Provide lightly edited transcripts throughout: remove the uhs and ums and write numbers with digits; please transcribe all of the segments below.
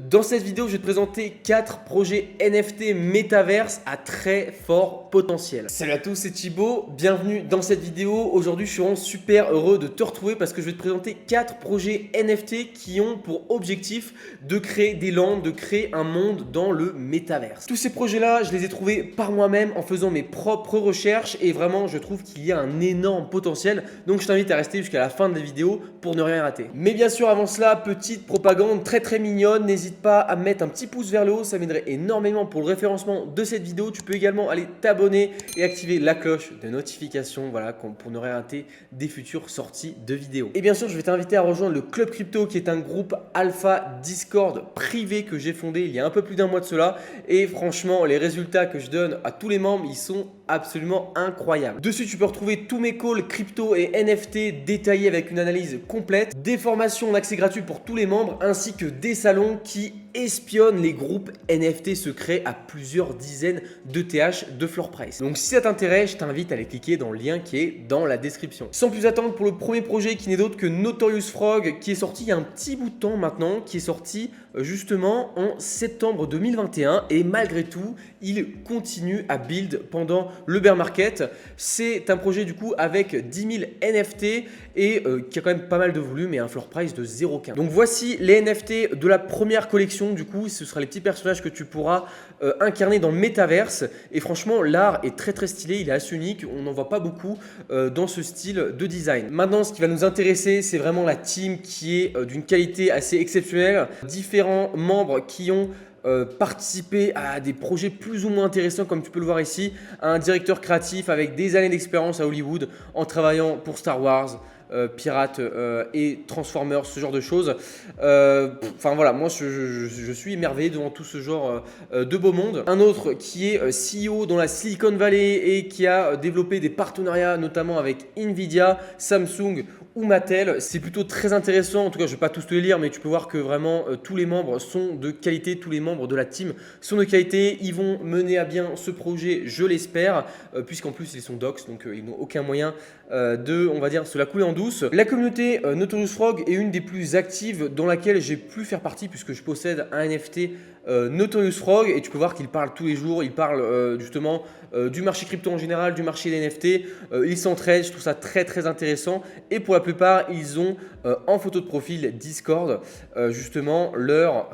Dans cette vidéo, je vais te présenter 4 projets NFT Metaverse à très fort potentiel. Salut à tous, c'est Thibaut, bienvenue dans cette vidéo. Aujourd'hui, je suis vraiment super heureux de te retrouver parce que je vais te présenter 4 projets NFT qui ont pour objectif de créer des landes, de créer un monde dans le Metaverse. Tous ces projets-là, je les ai trouvés par moi-même en faisant mes propres recherches et vraiment, je trouve qu'il y a un énorme potentiel. Donc, je t'invite à rester jusqu'à la fin de la vidéo pour ne rien rater. Mais bien sûr, avant cela, petite propagande très mignonne. N'hésite pas à mettre un petit pouce vers le haut, ça m'aiderait énormément pour le référencement de cette vidéo. Tu peux également aller t'abonner et activer la cloche de notification, voilà, pour ne rien rater des futures sorties de vidéos. Et bien sûr, je vais t'inviter à rejoindre le Club Crypto qui est un groupe alpha Discord privé que j'ai fondé il y a un peu plus d'un mois de cela. Et franchement, les résultats que je donne à tous les membres, ils sont absolument incroyables. Dessus, tu peux retrouver tous mes calls crypto et NFT détaillés avec une analyse complète, des formations en accès gratuit pour tous les membres, ainsi que des salons qui espionnent les groupes NFT secrets à plusieurs dizaines d'ETH de floor price. Donc si ça t'intéresse, je t'invite à aller cliquer dans le lien qui est dans la description. Sans plus attendre, pour le premier projet qui n'est d'autre que Notorious Frog, qui est sorti il y a un petit bout de temps maintenant, qui est sorti justement en septembre 2021 et malgré tout, il continue à build pendant le bear market. C'est un projet du coup avec 10 000 NFT et qui a quand même pas mal de volume et un floor price de 0,15. Donc voici les NFT de la première collection. Du coup, ce sera les petits personnages que tu pourras incarner dans le métaverse. Et franchement, l'art est très stylé, il est assez unique. On n'en voit pas beaucoup dans ce style de design. Maintenant, ce qui va nous intéresser, c'est vraiment la team qui est d'une qualité assez exceptionnelle. Différents membres qui ont participer à des projets plus ou moins intéressants comme tu peux le voir ici. Un directeur créatif avec des années d'expérience à Hollywood en travaillant pour Star Wars, Pirates et Transformers, ce genre de choses. Enfin voilà, moi je suis émerveillé devant tout ce genre de beau monde. Un autre qui est CEO dans la Silicon Valley et qui a développé des partenariats notamment avec Nvidia, Samsung ou Mattel. C'est plutôt très intéressant, en tout cas je ne vais pas tous te les lire, mais tu peux voir que vraiment tous les membres sont de qualité, tous les membres de la team sont de qualité. Ils vont mener à bien ce projet, je l'espère, puisqu'en plus ils sont docs, donc ils n'ont aucun moyen de, on va dire, se la couler en douce. La communauté Notorious Frog est une des plus actives dans laquelle j'ai pu faire partie puisque je possède un NFT Notorious Frog et tu peux voir qu'il parle tous les jours, il parle justement du marché crypto en général, du marché des NFT, ils s'entraident, je trouve ça très intéressant et pour la plupart ils ont en photo de profil Discord justement leur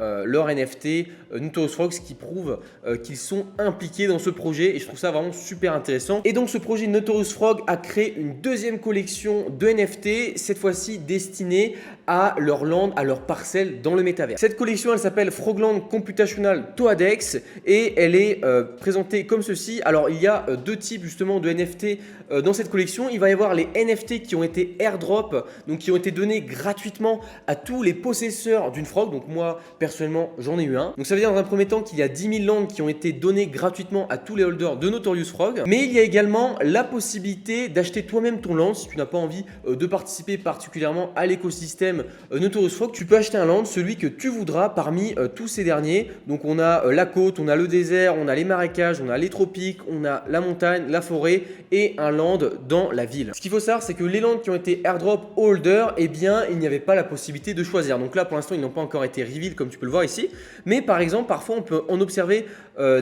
NFT Notorious Frog, ce qui prouve qu'ils sont impliqués dans ce projet et je trouve ça vraiment super intéressant. Et donc ce projet Notorious Frog a créé une deuxième collection de NFT, cette fois-ci destinée à leur land, à leur parcelle dans le métavers. Cette collection elle s'appelle Frogland Computational Toadex et elle est présentée comme ceci. Alors il y a deux types justement de NFT dans cette collection. Il va y avoir les NFT qui ont été airdrop, donc qui ont été donnés gratuitement à tous les possesseurs d'une frog. Donc moi personnellement j'en ai eu un. Donc ça veut dire dans un premier temps qu'il y a 10 000 lands qui ont été donnés gratuitement à tous les holders de Notorious Frog. Mais il y a également la possibilité d'acheter toi-même ton land si tu n'as pas envie de participer particulièrement à l'écosystème Notorious Frog. Tu peux acheter un land, celui que tu voudras parmi tous ces derniers. Donc on a la côte, on a le désert, on a les marécages, on a les tropiques, on a la montagne, la forêt et un land dans la ville. Ce qu'il faut savoir, c'est que les lands qui ont été airdrop holder, eh bien il n'y avait pas la possibilité de choisir. Donc là pour l'instant ils n'ont pas encore été reveal comme tu peux le voir ici. Mais par exemple parfois on peut en observer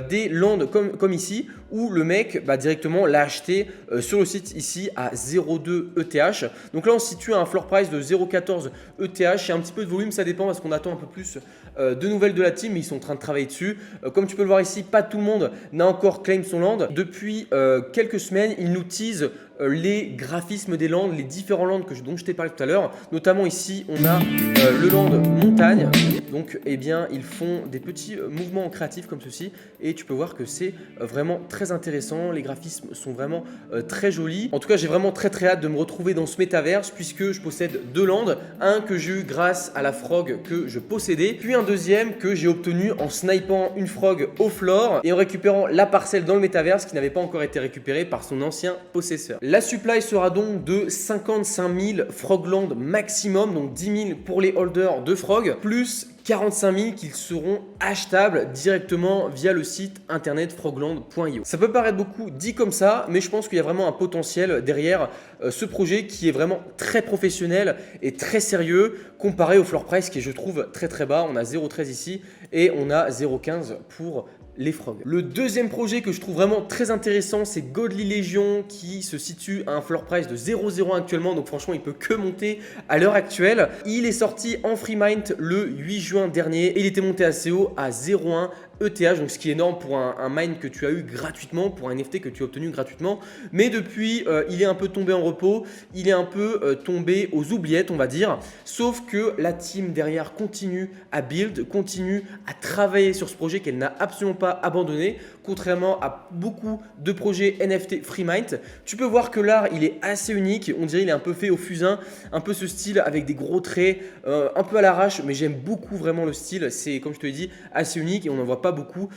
des lands comme ici où le mec directement l'a acheté sur le site ici à 0,2 ETH. Donc là on se situe à un floor price de 0,14 ETH. Il y a un petit peu de volume, ça dépend parce qu'on attend un peu plus de nouvelles de la team, mais ils sont en train de travailler dessus. Comme tu peux le voir ici, pas tout le monde n'a encore claim son land. Depuis quelques semaines, ils nous teasent les graphismes des lands, les différents lands dont je t'ai parlé tout à l'heure. Notamment ici, on a le land montagne. Donc, eh bien, ils font des petits mouvements créatifs comme ceci. Et tu peux voir que c'est vraiment très intéressant. Les graphismes sont vraiment très jolis. En tout cas, j'ai vraiment très hâte de me retrouver dans ce métaverse puisque je possède deux lands. Un que j'ai eu grâce à la frog que je possédais. Puis un deuxième que j'ai obtenu en snipant une frog au floor et en récupérant la parcelle dans le métaverse qui n'avait pas encore été récupérée par son ancien possesseur. La supply sera donc de 55 000 frogland maximum, donc 10 000 pour les holders de frog, plus 45 000 qui seront achetables directement via le site internet frogland.io. Ça peut paraître beaucoup dit comme ça, mais je pense qu'il y a vraiment un potentiel derrière ce projet qui est vraiment très professionnel et très sérieux comparé au floor price qui est, je trouve, très très bas. On a 0,13 ici et on a 0,15 pour les frogs. Le deuxième projet que je trouve vraiment très intéressant, c'est Godly Legion qui se situe à un floor price de 0,01 actuellement, donc franchement il peut que monter à l'heure actuelle. Il est sorti en free mint le 8 juin dernier et il était monté assez haut à 0,1 ETH, donc ce qui est énorme pour un mine que tu as eu gratuitement, pour un NFT que tu as obtenu gratuitement. Mais depuis, il est un peu tombé en repos, il est un peu tombé aux oubliettes, on va dire. Sauf que la team derrière continue à build, continue à travailler sur ce projet qu'elle n'a absolument pas abandonné, contrairement à beaucoup de projets NFT free mint. Tu peux voir que l'art, il est assez unique, on dirait il est un peu fait au fusain, un peu ce style avec des gros traits, un peu à l'arrache, mais j'aime beaucoup vraiment le style. C'est, comme je te l'ai dit, assez unique et on n'en voit pas beaucoup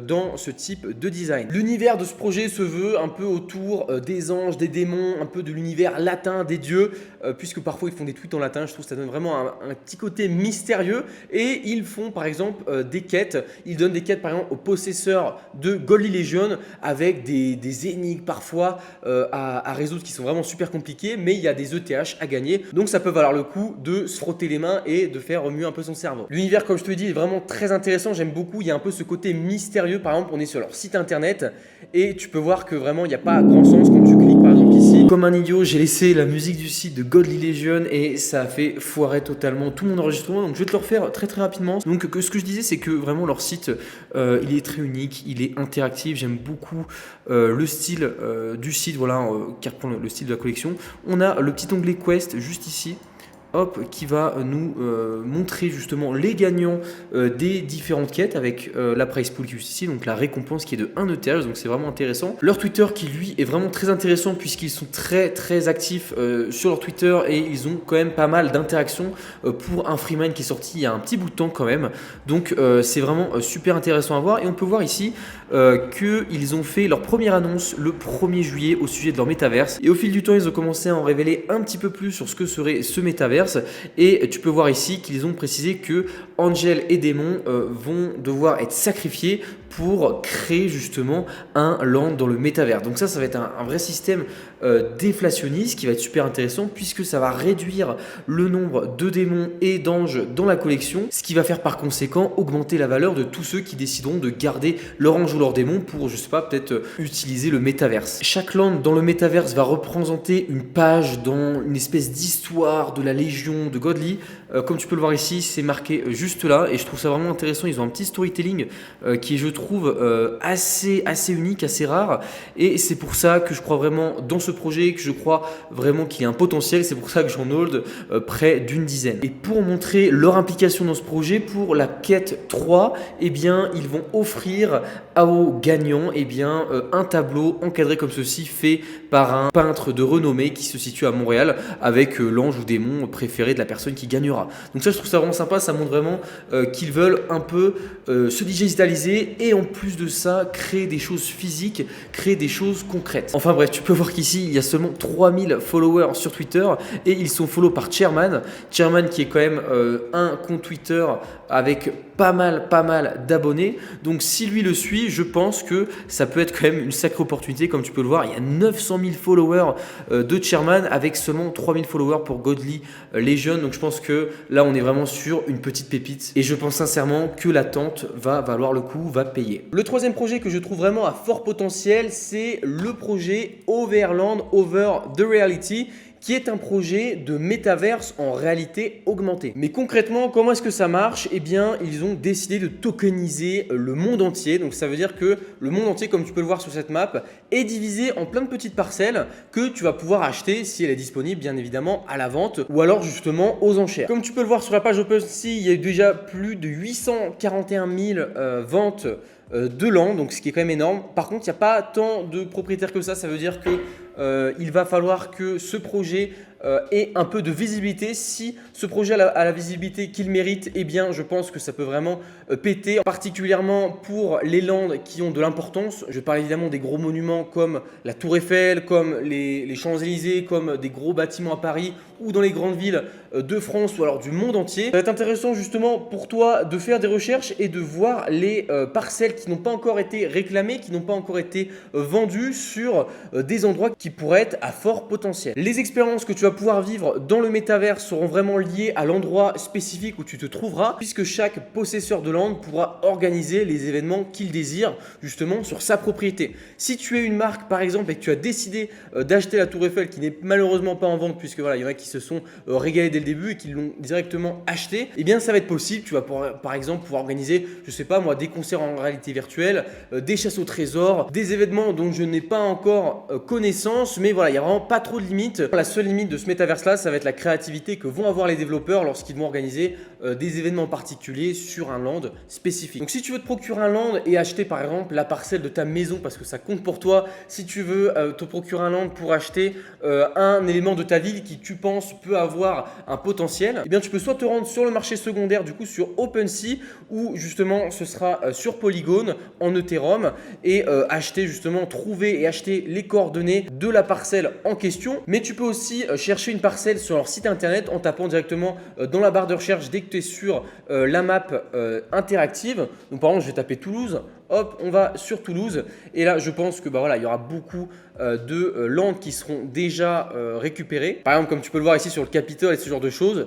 dans ce type de design. L'univers de ce projet se veut un peu autour des anges, des démons, un peu de l'univers latin des dieux, puisque parfois ils font des tweets en latin. Je trouve que ça donne vraiment un petit côté mystérieux et ils font par exemple des quêtes. Ils donnent des quêtes par exemple aux possesseurs de Godly Legion avec des énigmes parfois à résoudre qui sont vraiment super compliquées, mais il y a des ETH à gagner, donc ça peut valoir le coup de se frotter les mains et de faire remuer un peu son cerveau. L'univers, comme je te l'ai dit, est vraiment très intéressant, j'aime beaucoup. Il y a un peu ce côté mystérieux. Par exemple, on est sur leur site internet et tu peux voir que vraiment il n'y a pas grand sens quand tu cliques par exemple ici. Comme un idiot, j'ai laissé la musique du site de Godly Legion et ça a fait foirer totalement tout mon enregistrement, donc je vais te le refaire très très rapidement. Donc ce que je disais, c'est que vraiment leur site il est très unique, il est interactif, j'aime beaucoup le style du site, voilà, qui reprend le style de la collection. On a le petit onglet Quest juste ici, hop, qui va nous montrer justement les gagnants des différentes quêtes avec la price pool qui est juste ici, donc la récompense qui est de 1 ETH, donc c'est vraiment intéressant. Leur Twitter qui lui est vraiment très intéressant puisqu'ils sont très très actifs sur leur Twitter et ils ont quand même pas mal d'interactions pour un freemind qui est sorti il y a un petit bout de temps quand même, donc c'est vraiment super intéressant à voir. Et on peut voir ici qu'ils ont fait leur première annonce le 1er juillet au sujet de leur métaverse et au fil du temps ils ont commencé à en révéler un petit peu plus sur ce que serait ce métaverse. Et tu peux voir ici qu'ils ont précisé que Angel et Démon vont devoir être sacrifiés pour créer justement un land dans le métavers. Donc ça va être un vrai système déflationniste qui va être super intéressant puisque ça va réduire le nombre de démons et d'anges dans la collection, ce qui va faire par conséquent augmenter la valeur de tous ceux qui décideront de garder leur ange ou leur démon pour, je sais pas, peut-être utiliser le métaverse. Chaque land dans le métaverse va représenter une page dans une espèce d'histoire de la Légion de Godly. Comme tu peux le voir ici, c'est marqué juste là et je trouve ça vraiment intéressant. Ils ont un petit storytelling qui est, je trouve, assez unique, assez rare, et c'est pour ça que je crois vraiment dans ce projet, que je crois vraiment qu'il y a un potentiel. C'est pour ça que j'en hold près d'une dizaine. Et pour montrer leur implication dans ce projet, pour la quête 3, eh bien, ils vont offrir aux gagnants un tableau encadré comme ceci, fait par un peintre de renommée qui se situe à Montréal avec l'ange ou démon préféré de la personne qui gagnera. Donc ça, je trouve ça vraiment sympa, ça montre vraiment qu'ils veulent un peu se digitaliser et en plus de ça, créer des choses physiques, créer des choses concrètes. Enfin bref, tu peux voir qu'ici, il y a seulement 3000 followers sur Twitter et ils sont follow par Chairman. Chairman qui est quand même un compte Twitter avec pas mal d'abonnés. Donc si lui le suit, je pense que ça peut être quand même une sacrée opportunité. Comme tu peux le voir, il y a 900 000 followers de Chairman avec seulement 3000 followers pour Godly Legion. Donc je pense que là, on est vraiment sur une petite pépite et je pense sincèrement que l'attente va valoir le coup, va payer. Le troisième projet que je trouve vraiment à fort potentiel, c'est le projet Overland Over the Reality, qui est un projet de métaverse en réalité augmentée. Mais concrètement, comment est-ce que ça marche? Eh bien, ils ont décidé de tokeniser le monde entier. Donc ça veut dire que le monde entier, comme tu peux le voir sur cette map, est divisé en plein de petites parcelles que tu vas pouvoir acheter si elle est disponible bien évidemment à la vente ou alors justement aux enchères. Comme tu peux le voir sur la page OpenSea, il y a eu déjà plus de 841 000 ventes de land, donc ce qui est quand même énorme. Par contre, il n'y a pas tant de propriétaires que ça veut dire que il va falloir que ce projet et un peu de visibilité. Si ce projet a la visibilité qu'il mérite, eh bien je pense que ça peut vraiment péter, particulièrement pour les landes qui ont de l'importance. Je parle évidemment des gros monuments comme la Tour Eiffel, comme les Champs-Élysées, comme des gros bâtiments à Paris ou dans les grandes villes de France ou alors du monde entier. Ça va être intéressant justement pour toi de faire des recherches et de voir les parcelles qui n'ont pas encore été réclamées, qui n'ont pas encore été vendues sur des endroits qui pourraient être à fort potentiel. Les expériences que tu vas pouvoir vivre dans le métavers seront vraiment liées à l'endroit spécifique où tu te trouveras, puisque chaque possesseur de land pourra organiser les événements qu'il désire justement sur sa propriété. Si tu es une marque par exemple et que tu as décidé d'acheter la Tour Eiffel qui n'est malheureusement pas en vente, puisque voilà, il y en a qui se sont régalés dès le début et qui l'ont directement acheté, eh bien ça va être possible. Tu vas par exemple pouvoir organiser, je sais pas moi, des concerts en réalité virtuelle, des chasses au trésor, des événements dont je n'ai pas encore connaissance, mais voilà, il n'y a vraiment pas trop de limites. La seule limite de ce métaverse là, ça va être la créativité que vont avoir les développeurs lorsqu'ils vont organiser des événements particuliers sur un land spécifique. Donc si tu veux te procurer un land et acheter par exemple la parcelle de ta maison parce que ça compte pour toi, si tu veux te procurer un land pour acheter un élément de ta ville qui tu penses peut avoir un potentiel, eh bien tu peux soit te rendre sur le marché secondaire, du coup sur OpenSea, ou justement ce sera sur Polygon en Ethereum, et acheter justement, trouver et acheter les coordonnées de la parcelle en question. Mais tu peux aussi chercher une parcelle sur leur site internet en tapant directement dans la barre de recherche dès que tu es sur la map interactive. Donc par exemple je vais taper Toulouse. Hop, on va sur Toulouse et là je pense que voilà, il y aura beaucoup de lands qui seront déjà récupérés. Par exemple, comme tu peux le voir ici sur le Capitole et ce genre de choses,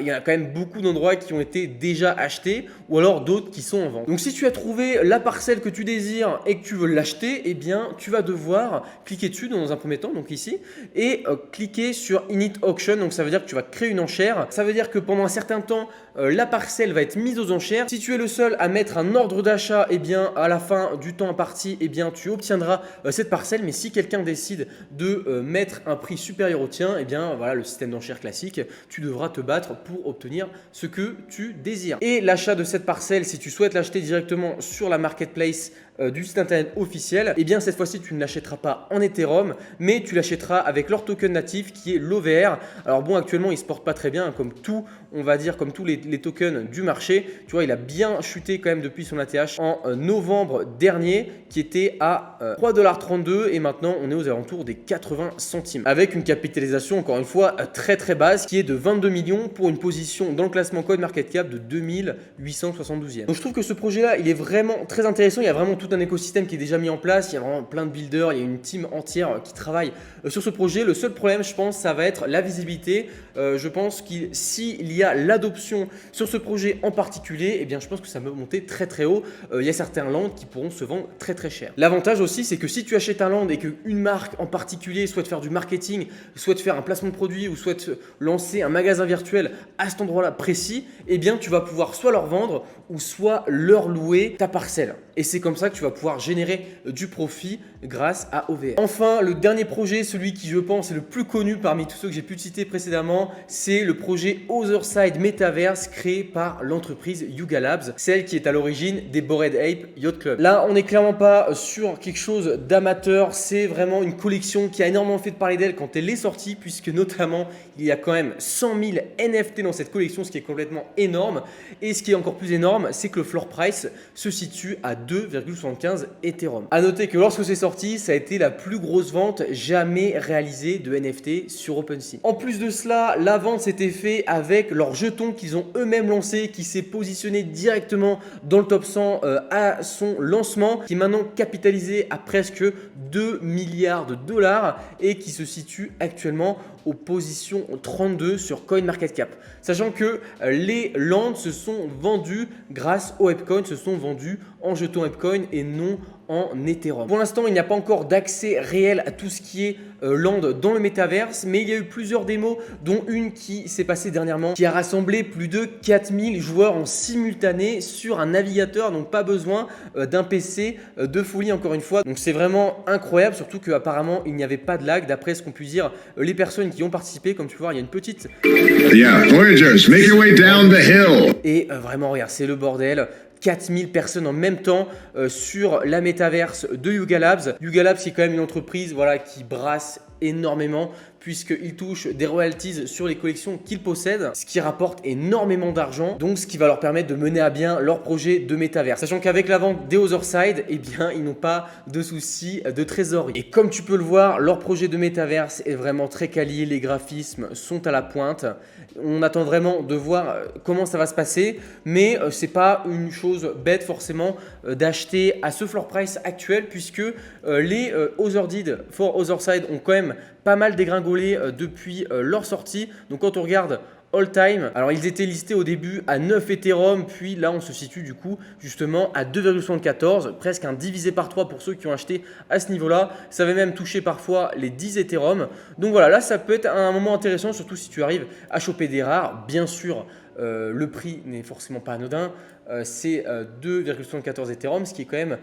il y a quand même beaucoup d'endroits qui ont été déjà achetés ou alors d'autres qui sont en vente. Donc si tu as trouvé la parcelle que tu désires et que tu veux l'acheter, eh bien tu vas devoir cliquer dessus dans un premier temps, donc ici, et cliquer sur Init Auction. Donc ça veut dire que tu vas créer une enchère. Ça veut dire que pendant un certain temps, la parcelle va être mise aux enchères. Si tu es le seul à mettre un ordre d'achat, eh bien à la fin du temps imparti, eh bien tu obtiendras cette parcelle. Mais si quelqu'un décide de mettre un prix supérieur au tien, eh bien voilà, le système d'enchères classique, tu devras te battre pour obtenir ce que tu désires. Et l'achat de cette parcelle, si tu souhaites l'acheter directement sur la marketplace du site internet officiel, eh bien cette fois-ci tu ne l'achèteras pas en Ethereum, mais tu l'achèteras avec leur token natif qui est l'OVR. Alors bon, actuellement il se porte pas très bien, comme tout, on va dire, comme tous les tokens du marché. Tu vois, il a bien chuté quand même depuis son ATH en novembre dernier, qui était à 3,32 $ et maintenant on est aux alentours des 80 centimes, avec une capitalisation encore une fois très très basse qui est de 22 millions pour une position dans le classement CoinMarketCap de 2872e. Donc je trouve que ce projet là il est vraiment très intéressant. Il y a vraiment tout un écosystème qui est déjà mis en place, il y a vraiment plein de builders, il y a une team entière qui travaille sur ce projet. Le seul problème, je pense, ça va être la visibilité. Je pense qu'il s'il y a l'adoption sur ce projet en particulier, eh bien je pense que ça va monter très très haut. Il y a certains lands qui pourront se vendre très très cher. L'avantage aussi, c'est que si tu achètes un land et qu'une marque en particulier souhaite faire du marketing, souhaite faire un placement de produit ou souhaite lancer un magasin virtuel à cet endroit-là précis, eh bien tu vas pouvoir soit leur vendre ou soit leur louer ta parcelle. Et c'est comme ça que tu vas pouvoir générer du profit grâce à OVR. Enfin, le dernier projet, celui qui je pense est le plus connu parmi tous ceux que j'ai pu citer précédemment, c'est le projet Otherside Metaverse créé par l'entreprise Yuga Labs, celle qui est à l'origine des Bored Ape Yacht Club. Là, on n'est clairement pas sur quelque chose d'amateur, c'est vraiment une collection qui a énormément fait parler d'elle quand elle est sortie, puisque notamment il y a quand même 100 000 NFT dans cette collection, ce qui est complètement énorme. Et ce qui est encore plus énorme, c'est que le floor price se situe à 2,75 Ethereum. A noter que lorsque c'est sorti, ça a été la plus grosse vente jamais réalisée de NFT sur OpenSea. En plus de cela, la vente s'était faite avec leur jeton qu'ils ont eux-mêmes lancé, qui s'est positionné directement dans le top 100 à son lancement, qui est maintenant capitalisé à presque 2 milliards de dollars et qui se situe actuellement aux positions 32 sur CoinMarketCap. Sachant que les lands se sont vendus grâce au Epcoin, se sont vendus en jetons Epcoin et non en Ethereum. Pour l'instant, il n'y a pas encore d'accès réel à tout ce qui est land dans le métaverse, mais il y a eu plusieurs démos, dont une qui s'est passée dernièrement, qui a rassemblé plus de 4000 joueurs en simultané sur un navigateur, donc pas besoin d'un PC de folie encore une fois. Donc c'est vraiment incroyable, surtout qu'apparemment il n'y avait pas de lag, d'après ce qu'on peut dire les personnes qui ont participé. Comme tu peux voir, il y a une petite... Yeah, Voyagers, make your way down the hill. Et vraiment, regarde, c'est le bordel. 4000 personnes en même temps sur la métaverse de Yuga Labs. Yuga Labs, c'est quand même une entreprise, voilà, qui brasse énormément, puisqu'ils touchent des royalties sur les collections qu'ils possèdent, ce qui rapporte énormément d'argent, donc ce qui va leur permettre de mener à bien leur projet de métavers. Sachant qu'avec la vente des Otherside, eh bien, ils n'ont pas de soucis de trésorerie. Et comme tu peux le voir, leur projet de métaverse est vraiment très quali, les graphismes sont à la pointe. On attend vraiment de voir comment ça va se passer, mais c'est pas une chose bête forcément d'acheter à ce floor price actuel, puisque les Otherside for Otherside ont quand même pas mal dégringolé depuis leur sortie. Donc quand on regarde all time, alors ils étaient listés au début à 9 Ethereum, puis là on se situe du coup justement à 2,74, presque un divisé par 3 pour ceux qui ont acheté à ce niveau-là. Ça avait même touché parfois les 10 Ethereum. Donc voilà, là ça peut être un moment intéressant, surtout si tu arrives à choper des rares. Bien sûr, le prix n'est forcément pas anodin. C'est 2,74 Ethereum, ce qui est quand même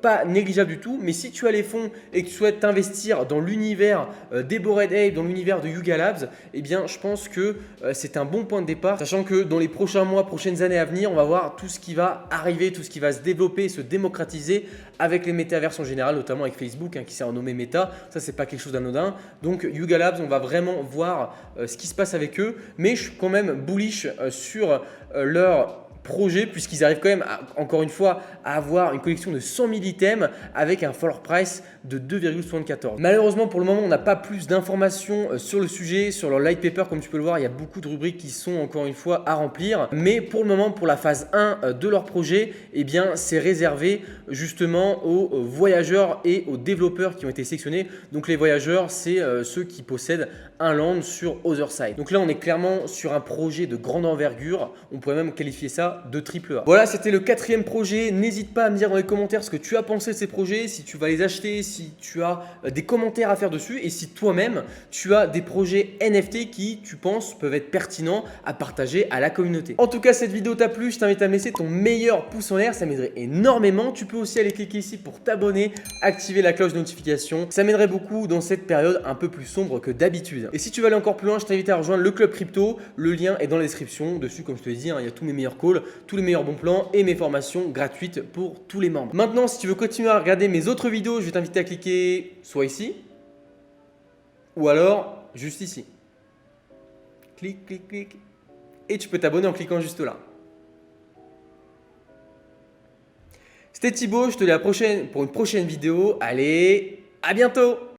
pas négligeable du tout. Mais si tu as les fonds et que tu souhaites t'investir dans l'univers des Bored Ape, dans l'univers de Yuga Labs, eh bien je pense que c'est un bon point de départ, sachant que dans les prochains mois, prochaines années à venir, on va voir tout ce qui va arriver, tout ce qui va se développer, se démocratiser avec les métaverses en général, notamment avec Facebook qui s'est renommé Meta. Ça, c'est pas quelque chose d'anodin. Donc Yuga Labs, on va vraiment voir ce qui se passe avec eux, mais je suis quand même bullish sur leur projet, puisqu'ils arrivent quand même encore une fois à avoir une collection de 100 000 items avec un floor price de 2,74. Malheureusement pour le moment on n'a pas plus d'informations sur le sujet, sur leur light paper. Comme tu peux le voir, il y a beaucoup de rubriques qui sont encore une fois à remplir, mais pour le moment, pour la phase 1 de leur projet, eh bien c'est réservé justement aux voyageurs et aux développeurs qui ont été sélectionnés. Donc les voyageurs, c'est ceux qui possèdent un land sur Otherside. Donc là on est clairement sur un projet de grande envergure, on pourrait même qualifier ça de triple A. Voilà, c'était le 4e projet. N'hésite pas à me dire dans les commentaires ce que tu as pensé de ces projets, si tu vas les acheter, si tu as des commentaires à faire dessus, et si toi-même tu as des projets NFT qui tu penses peuvent être pertinents à partager à la communauté. En tout cas, cette vidéo t'a plu, je t'invite à me laisser ton meilleur pouce en l'air, ça m'aiderait énormément. Tu peux aussi aller cliquer ici pour t'abonner, activer la cloche de notification, ça m'aiderait beaucoup dans cette période un peu plus sombre que d'habitude. Et si tu veux aller encore plus loin, je t'invite à rejoindre le club crypto, le lien est dans la description. Dessus, comme je te l'ai dit, il y a tous mes meilleurs calls, tous les meilleurs bons plans et mes formations gratuites pour tous les membres. Maintenant, si tu veux continuer à regarder mes autres vidéos, je vais t'inviter à cliquer soit ici ou alors juste ici. Clique, clique, clique. Et tu peux t'abonner en cliquant juste là. C'était Thibaut, je te dis à la prochaine pour une prochaine vidéo. Allez, à bientôt!